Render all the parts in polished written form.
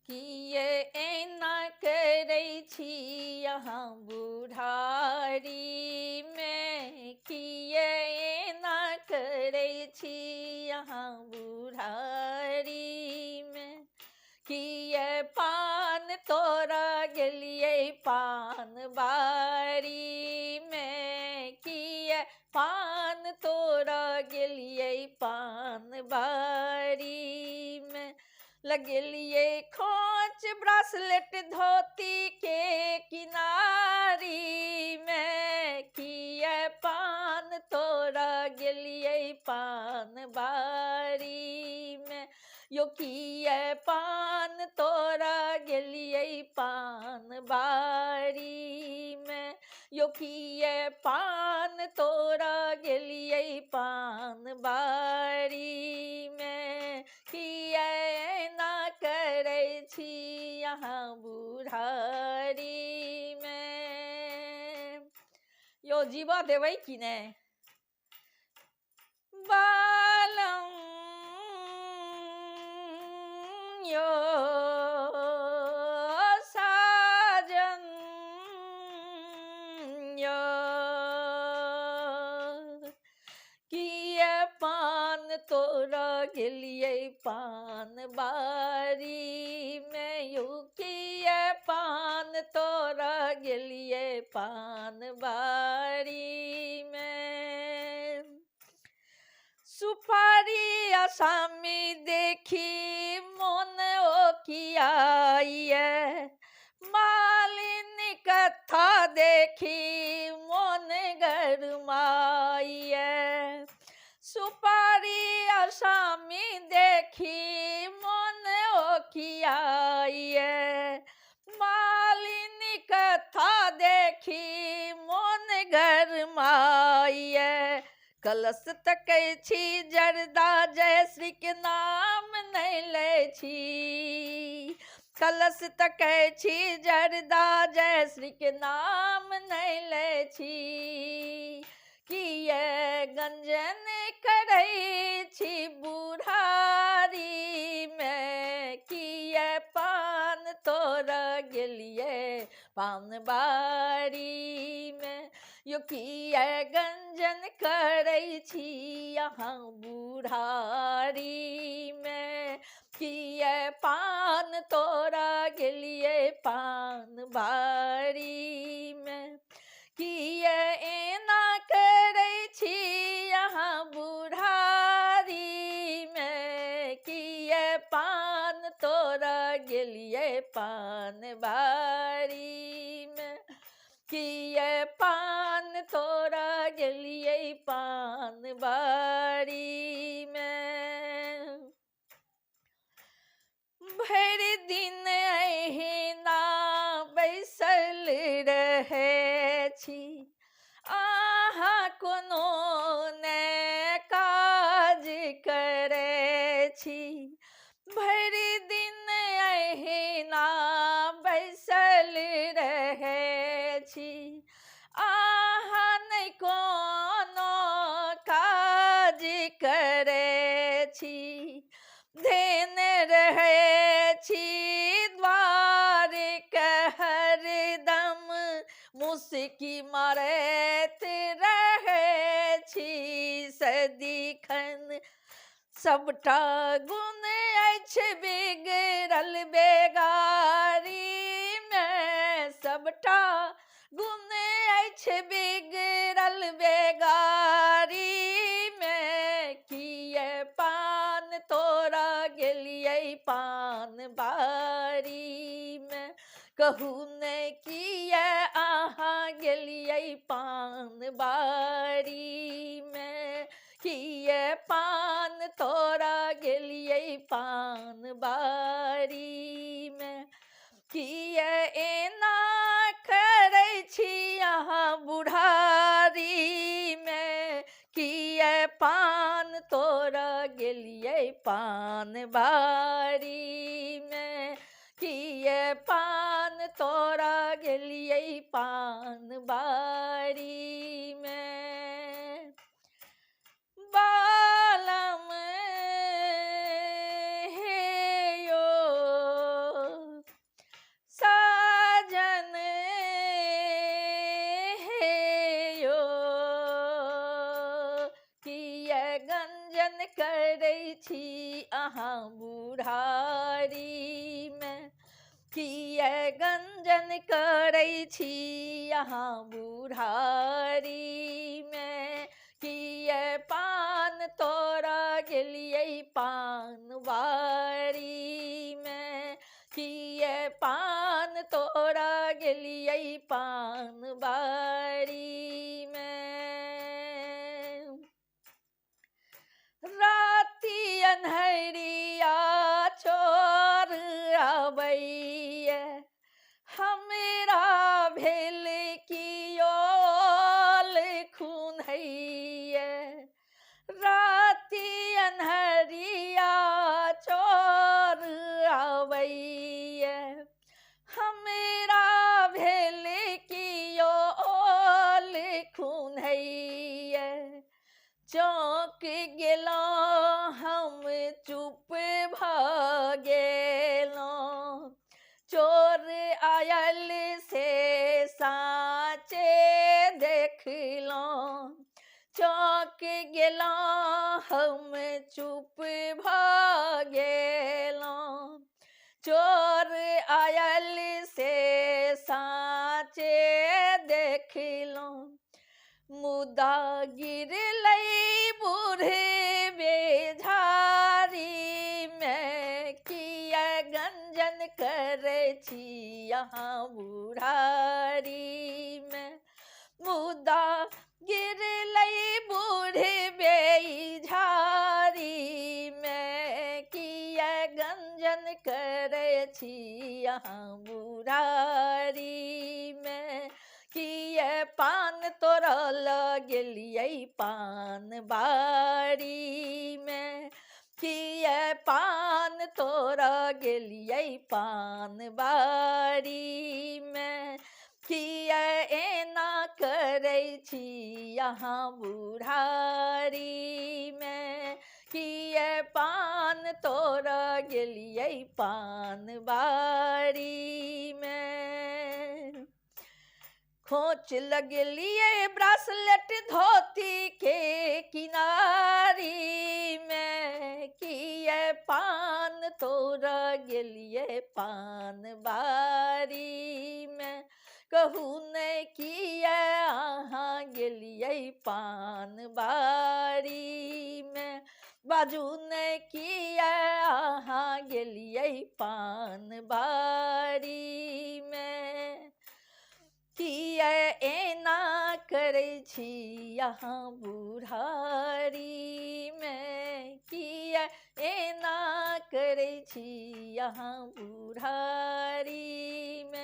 किए एना करै छी यहाँ बुढ़ारी में, किए एना करै छी यहाँ बुढ़ारी में। किए पान तोरा गेलिए पान बारी में, किए पान तोरा गेलिए पान बारी में। लगेलिए खोच ब्रासलेट धोती के किनारी में, किए पान तोरा गेलिए पान बारी में। यो किए पान तोरा गेलिए पान बारी में, यो किए पान तोरा गेलिए पान बारी में। किए ना करै छी यहाँ बुढ़ारी में। यो जीवा देबै कि ने बालम यो साजन यो। किए पान तोरा गेलिए पान बारी में, यो किए पान तोरा गेलिए पान बारी में। सुपारी आसामी देखी मन ओ किया, मालिनी कथा देखी मन गरमाइए। सुपारी आसामी देखी मन ओ किया, मालिनी कथा देखी मन गरमाइए। कलश तकै छी जरदा जयश्री के नाम नहीं लै छी, कलश तकै छी जरदा जयश्री के नाम नहीं लै छी। किए गंजन करै छी बुढ़ारी में, किए पान तोरा गेलिए पान बारी में। यो किए गंजन करै छी यहाँ बुढ़ारी में, किए पान तोरा गेलिए पान बारी में। किए एना करै छी यहाँ बुढ़ारी में, किए पान तोरा गेलिए पान बारी में। किए पान तोरा गेलिए पान बारी में। भरि दिन अहिना बैसल रहै छी, अहाँ कोनो ने काज करै छी। भरि दिन अहिना बैसल रहै छी, अहाँ नहीं कोनो काज करै छी। धेने रहै छी द्वार के हरदम, मुस्की मारैत रहै छी सदिखन। सबटा गुण अछि बिगड़ल बेगारी में, सबटा गुण अछि बिगड़ल बेगारी में। किए पान तोरा गेलिए पान बारी में, कहू ने किए अहाँ गेलिए पान बारी में। किए पान तोरा गेलिए पान बारी में, किए एना करै छी यहाँ बुढ़ारी में। किए पान तोरा गेलिए पान बारी में, किए पान तोरा गेलिए पान बारी में। बालम हे यो गंजन करै छी यहाँ बुढ़ारी में, किए पान तोरा गेलियै पान बारी में, किए पान तोरा गेलियै पान बारी में। राति अन्हरिया चोर आबैए, हमरा भेल कियोल खुनैए। राति अन्हरिया चोर आबैए, हमरा भेल कियोल खुनैए। चौंक गेलहुँ हम चुप भऽ गेलहुँ, चोर आयल से साँचे देखलहुँ। चौंक गेलहुँ हम चुप भऽ गेलहुँ, चोर आयल से साँचे देखलहुँ। मुदा गिरलै बूढ़े बेझारी में, किया गंजन करै छी यहाँ बुढ़ारी में। मुदा गिरलै बूढ़े बेझारी में, किया गंजन करै छी यहाँ बुढ़ारी में। किए पान तोड़ल गेलियै पान बारी में, किए पान तोड़ गेलियै पान बारी में। किए एना करै छी यहाँ बुढ़ारी में, किए पान तोड़ गेलियै पान बारी में। खोच लगलियै ब्रासलेट धोती के किनारी में, किए पान तोड़ गेलियै पान बारी में। कहू ने किए अहाँ गेलियै पान बारी में, बाजू ने किए अहाँ गेलियै पान बारी में। किए एना करै छी यहाँ बुढ़ारी में, किए एना करै छी यहाँ बुढ़ारी में।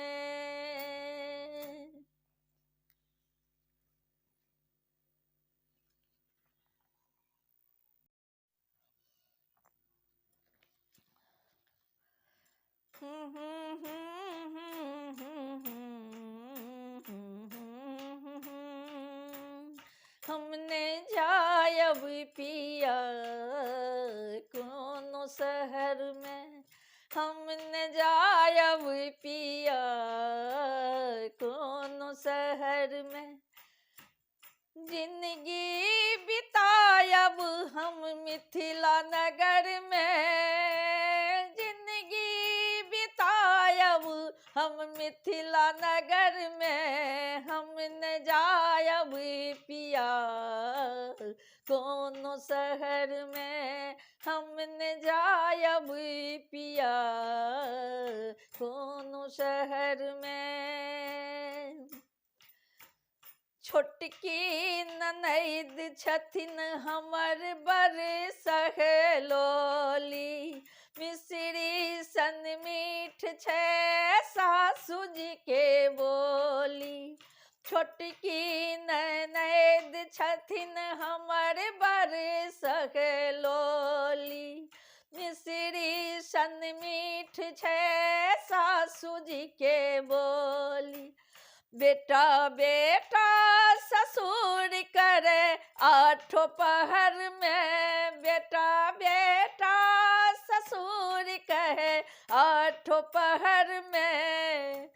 हमने जायब पिया कोनो शहर में, हमने जायब पिया कोनो शहर में। जिंदगी बितायब हम मिथिला नगर में, जिंदगी बितायब हम मिथिला नगर में। हम न जायब पिया कोनो शहर में, हम न जायब पिया कोनो शहर में। छोटकी ननैद छथिन हमर बड़ सहेलोली, मिश्री सन मीठ छै सासुजी के बोली। छोटकी ननैद छथिन हमर बड़ सहेलोली, मिश्री सन मीठ छै सासुजी के बोली। बेटा बेटा ससुर करे आठों पहर में, बेटा बेटा ससुर कहे आठों पहर में।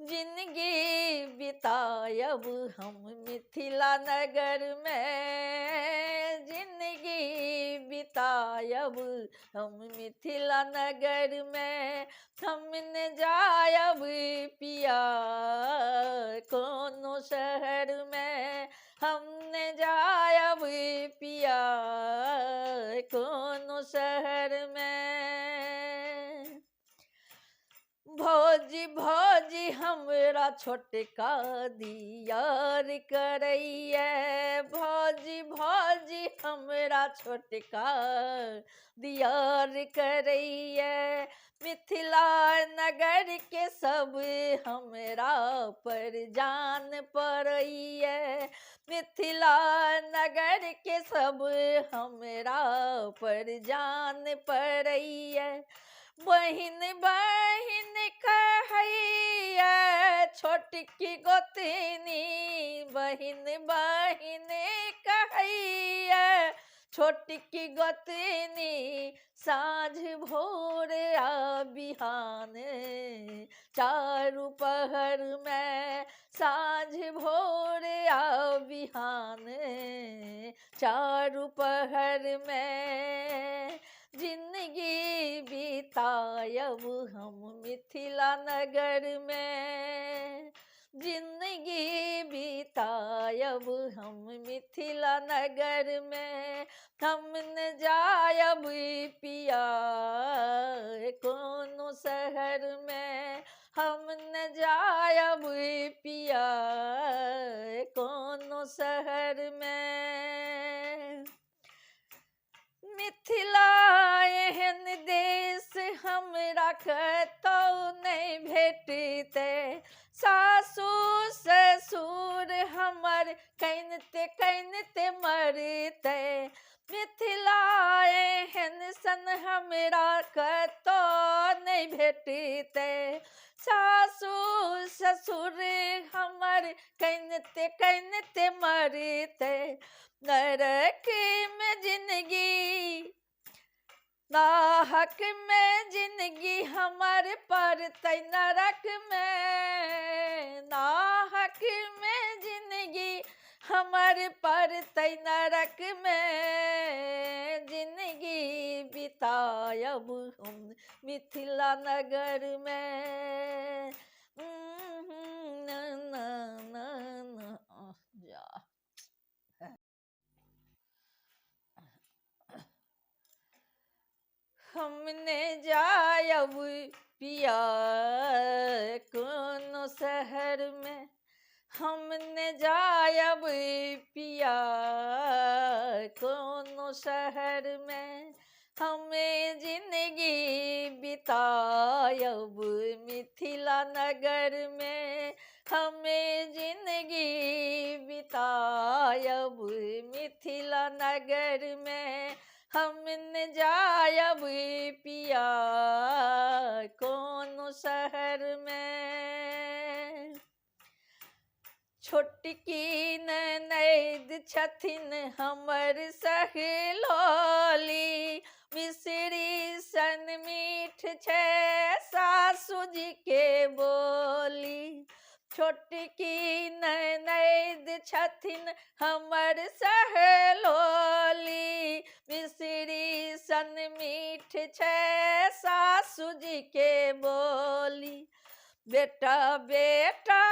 जिंदगी बितायब हम मिथिला नगर में, जिंदगी बितायब हम मिथिला नगर में। हमने जायब पिया कोनो शहर में, हमने जायब पिया कोनो शहर में। भौजी भौजी हमरा छोटका दियार करैया, भौजी भौजी हमरा छोटका दियार करैया। मिथिला नगर के सब हमरा पर जान पड़ैया, मिथिला नगर के सब हमरा पर जान पड़ैया। बहिन बहिन कहैया छोटकी गोतनी, बहिन बहिन कहैया छोटकी गोतनी। साँझ भोर आ बिहान चारू पहर में, साँझ भोर आ बिहान चारू पहर में। जिंदगी बितायब हम मिथिला नगर में, जिंदगी बितायब हम मिथिला नगर में। हम न जायब पिया कोनो शहर में, हम न जायब पिया कोनो शहर में। मिथिला एहन देश हमरा कतौ नहीं भेटते, सासु ससुर हमर कनिते कनिते मरते। मिथिला एहन सन हमरा कतौ नहीं भेटते, सासु ससुर हमर कनिते कनिते मरते। नरक में जिंदगी, नाहक में जिंदगी हमर पड़तै नरक में, नाहक में जिंदगी हमर पड़तै नरक में। जिंदगी बितायब हम मिथिला नगर में। जा हमने जायब पिया कोनो शहर में, हमने जायब पिया कोनो शहर में। हमें जिंदगी बितायब मिथिला नगर में, हमें जिंदगी बितायब मिथिला नगर में। हम न जायब पिया कोनो शहर में। छोटकी ननैद छथिन हमर सहेलोली, मिश्री सन मीठ छै सासु जी के बोली। छोटकी ननैद छथिन हमर सहेलोली, मिश्री सन मीठ छै सासु जी के बोली। बेटा बेटा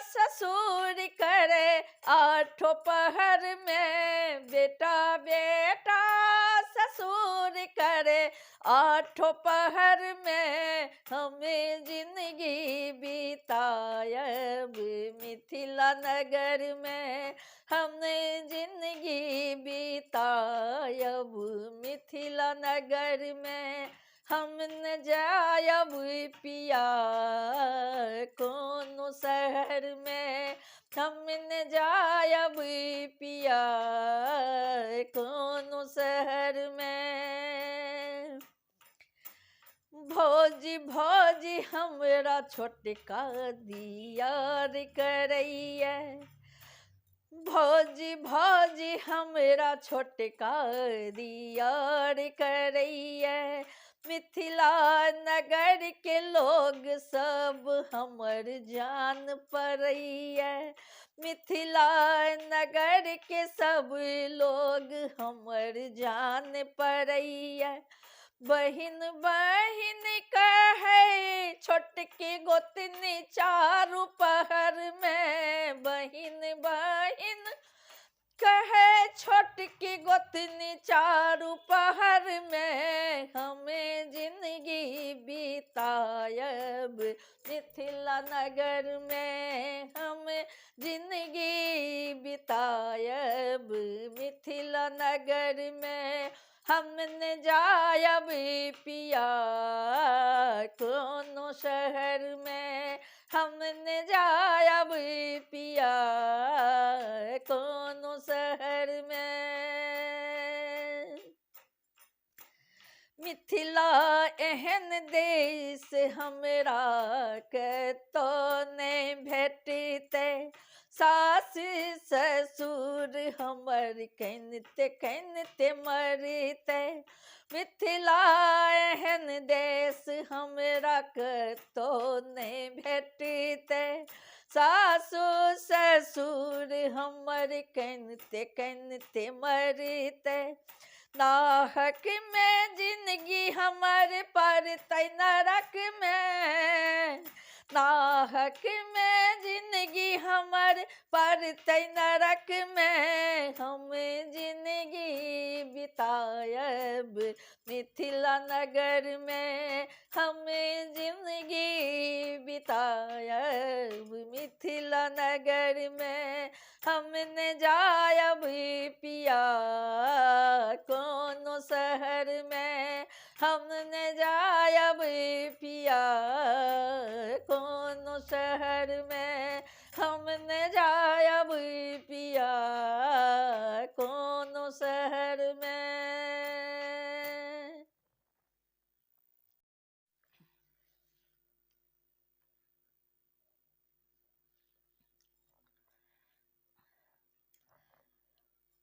ससुर करे आठों पहर में, बेटा बेटा ससुर करे आठों पहर में। हमें जिंदगी बितायब मिथिला नगर में, हमें जिंदगी बितायब मिथिला नगर में। हम न जायब पिया कोनो शहर में, हम न जायब पिया कोनो शहर में। भौजी भौजी हमरा छोटका दियार करैया, भौजी भौजी हमरा छोटका दियार करैया। मिथिला नगर के लोग सब हमर जान पड़ैया, मिथिला नगर के सब लोग हमर जान पड़ैया। बहिन बहिन कहे छोटकी गोतनी चारू पहर में, बहिन बहिन कहे छोटकी गोतनी चारू पहर में, हमें जिंदगी बितायब मिथिला नगर में, हमें जिंदगी बितायब मिथिला नगर में, हमने जायब पिया कोनो शहर में, हमने जायब पिया कोनो शहर में। मिथिला एहन देश हमरा के तो नहीं भेटते, सास ससुर हमर कनिते कनिते मरते, मिथिला एहन देश हमरा के तो नहीं भेटते, सासु ससुर हमर कनिते कनिते मरते, नाहक में जिंदगी हमर पड़तै नरक में, नाहक में जिंदगी हमर पड़तै नरक में, हम जिंदगी बितायब मिथिला नगर में, हम जिंदगी बितायब मिथिला नगर में, हमने जायब पिया कोनो शहर में, हमने जायब पिया कोनो शहर में, हमने जायब पिया कोनो शहर में।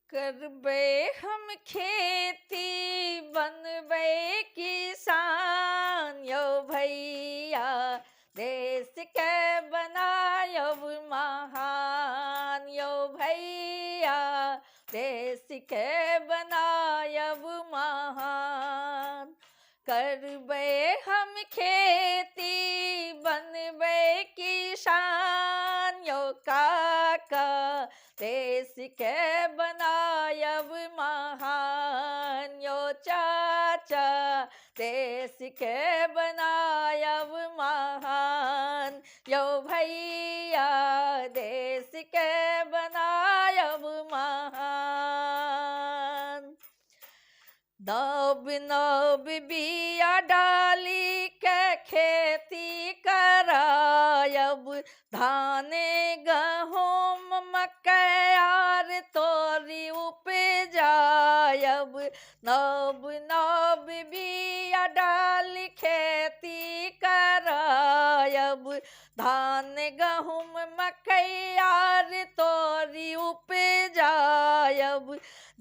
करबे हम खेती बनबे किसान, यो भैया देश के बनायब महान, यो भैया देश के बनायब महान, करबे हम खेती बनबे किसान, यो काका देश के बनायब महान, यो चाचा देश के बनायब महान, यो भैया देश के बनायब महान। नब नब बिया डाली के खेती करायब, धाने गहूम मकई आर तोरी उपजायब, नब नब बिया डाली खेती करायब, धान गहूम मकई आर तोरी उपजायब,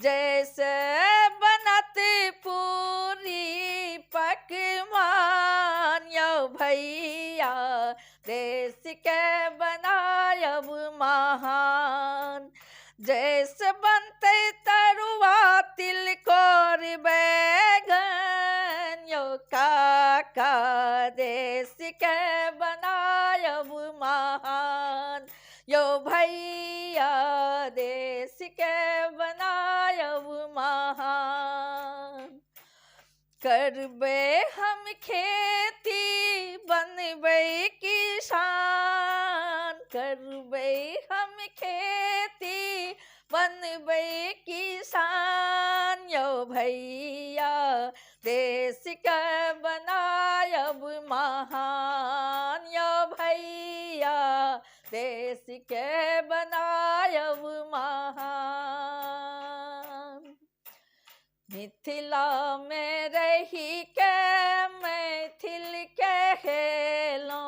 जैसे बनत पूरी पकवान, यो भैया देश के बनायब महान, जैसे बनते तरुआ तिलकोर बैगन, यो काका देश के बनायब महान, यो भैया देश के बनायब महान। करबे हम खेती बनबे किसान, करबे हम खेती बनबे किसान, यो भैया देश के बनायब महान, यो भैया देश के बनायब महान। मिथिला में रही के मैथिल कहेलो,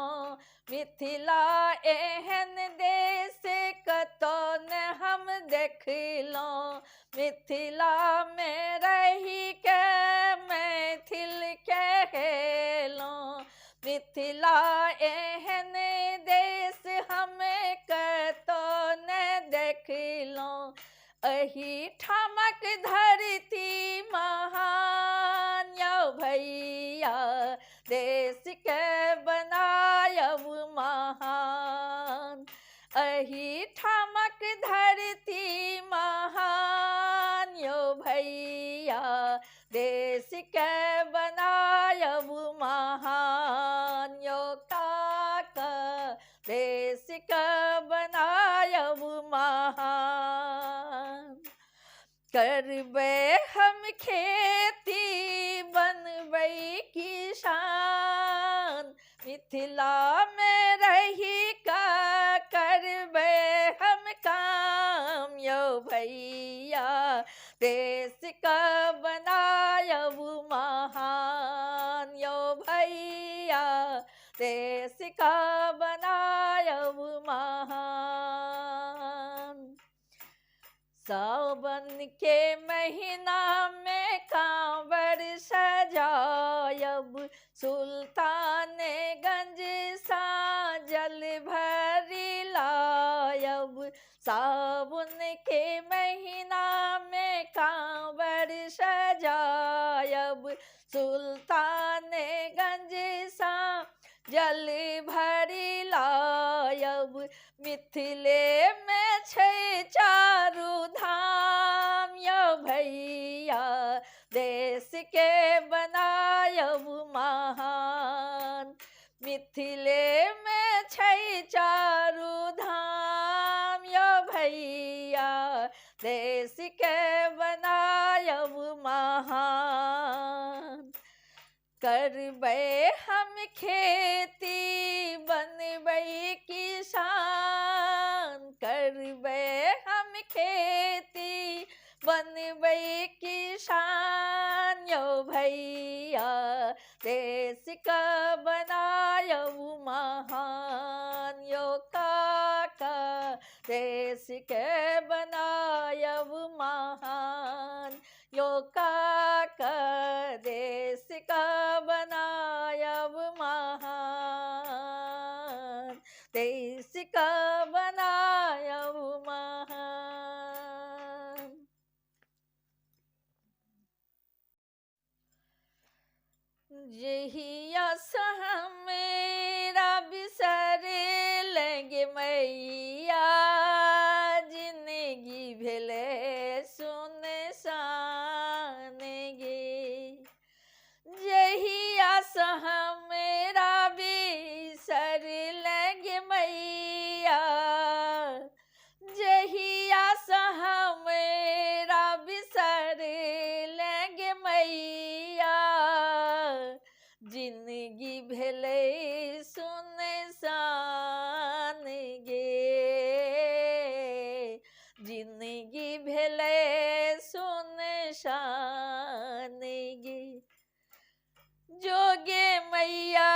मिथिला एहन देश कतो न हम देखलो, मिथिला में रही के मैथिल कहेलो, मिथिला एहन देश हम कतो न देखलो, अही ठमक धरती महान, यो भैया देश के बनायब महान यो काका, देश के बनायब महान। करबे हम खेती बनबै किसान, मिथिला में रही का करबे हम काम यो भैया, देश का बनायब महान यो भैया, देश का बनायब महान। सावन के महीना में कांवर सजायब, सुल्तानगंज सा जल भरी लायब। सावन के महीना में कांवर सजायब, सुल्तानगंज सा जल भरी लायब। मिथिले में छै चारू धाम यो भैया, देश के बनायब महान। मिथिले में छै चारू धाम यो भैया, देश के बनायब महान। करबै हम खेती बनबै किसान, करबै हम खेती बनबै किसान यो भैया, देश का बनायब महान यो काका, देश के बनायब महान यो काका, देश का बनायब महान, देश का बनायब महान। जहिया मेरा बिसर लेंगे मैया, जिंदगी भेले सुनसान गे। जहिया मेरा बिसर लेंगे मैया, जहिया मेरा बिसर लेंगे मैया, जिंदगी भेले सुनसान गे, जिंदगी भेले सुनसान गे। जोगे मैया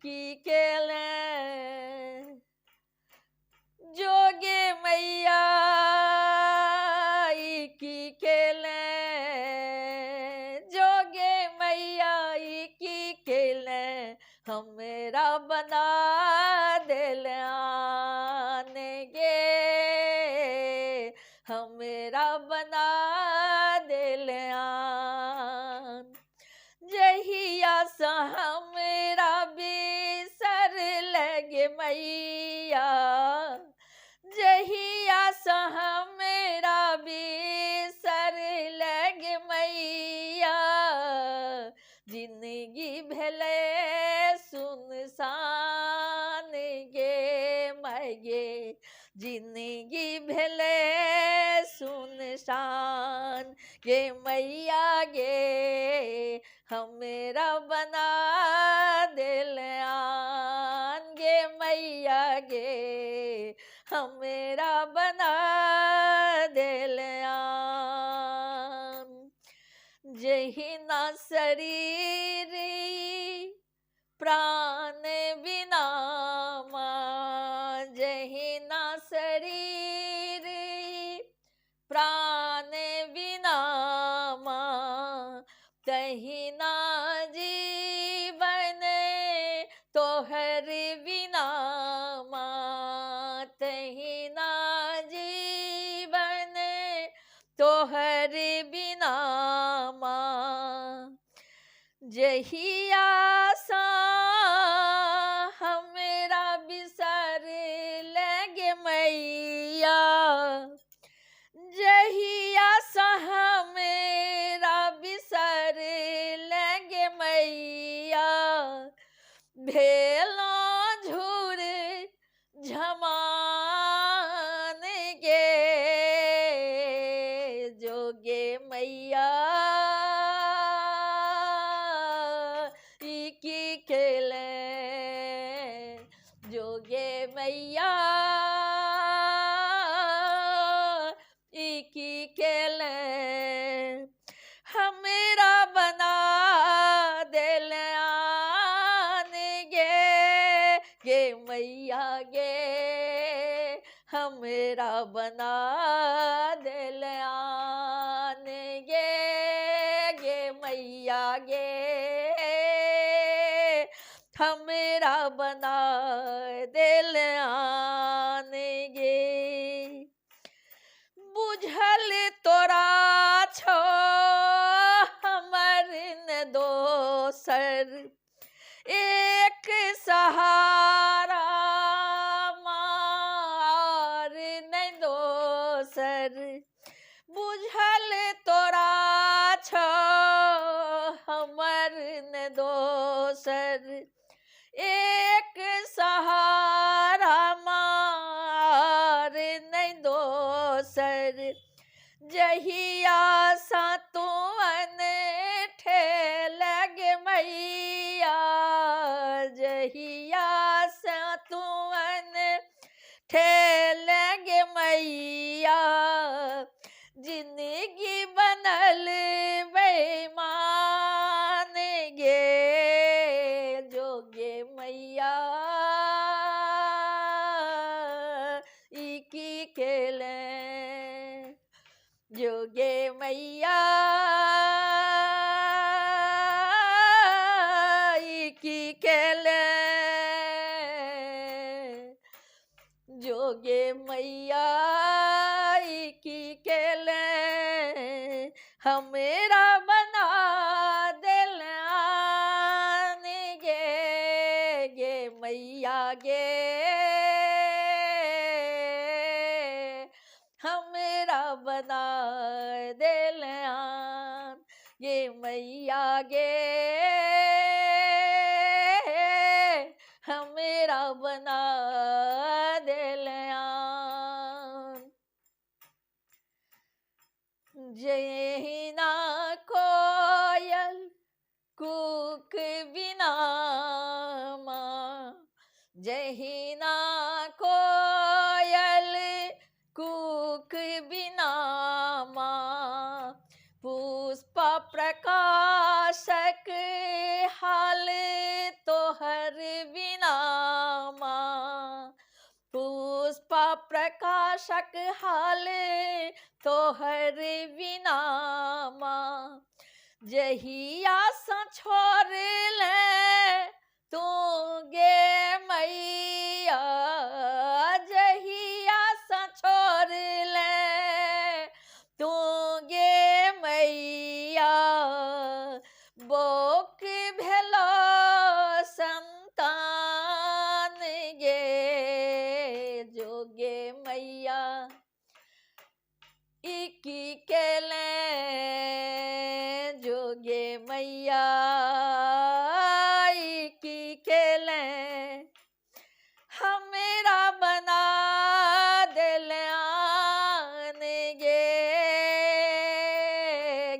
की केले, जोगे मैया की केले, जोगे मैया की केले, हमरा बना दिलान गे, हमरा बना दिलान। जहिया हमरा बिसर लगे मैया, जहिया हमरा बिसर लगे मैया, जिंदगी भेले सुनसान गे मैगे, जिंदगी भेले सुनसान गे मैया गे, हमरा बना दिलान गे मैया गे, हमरा बना दिलान। जहिना शरीर प्राण बिना माँ, जहिना शरीर प्राण बिना माँ, तहिना जीवन तोहर बिना माँ, तहिना जी जोगे मैया की केले हमरा बना दिल आन गे मैया गे हमरा बना दिल आन गे मैया गे हमरा बना दिल आन गे बुझल तोरा छो हमर न दोसर एक सहारा मार नहीं दोसर बुझल तोरा छो हमर न दोसर एक सहारा मार नहीं दोसर जहिया सा तुअन ठेलग मैया जहिया सा तुअन ठेलग मैया जिंदगी बनल बेईमान गे जोगे मैया की केले जोगे मैया की केले जोगे मैया की केले हमरा बना दिल आन गे मैया गे हमरा बना दिल आन गे मैया गे हमरा बना दिल आन जहिना कोयल कूक बिना माँ जहिना कोयल कूक बिना माँ पुष्प प्रकाशक हाल तोहर बिना माँ पुष्प प्रकाशक हाल तोहर बिना माँ जहिया सा छोड़ ले तू गे मैया जहिया सा छोड़ ले तू गे मैया बोक भेलो संतान गे जोगे मैया की केले जोगे मैया की केले हमरा बना दिल आन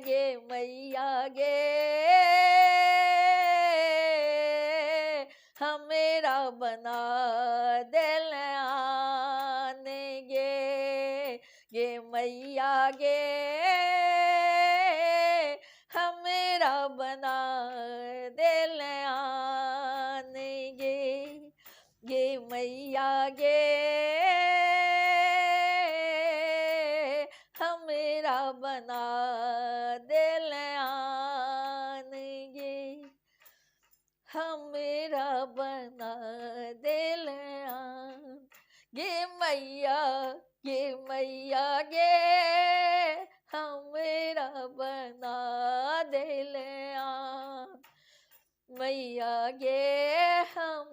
गे मैया गे हमरा बना दिल आन गे मैया गे हमरा बना दिल आन गे मैया गे हमरा बना दिल आन हमरा बना दिल आन गे मैया गे हमरा बना दिल आन मैया गे हम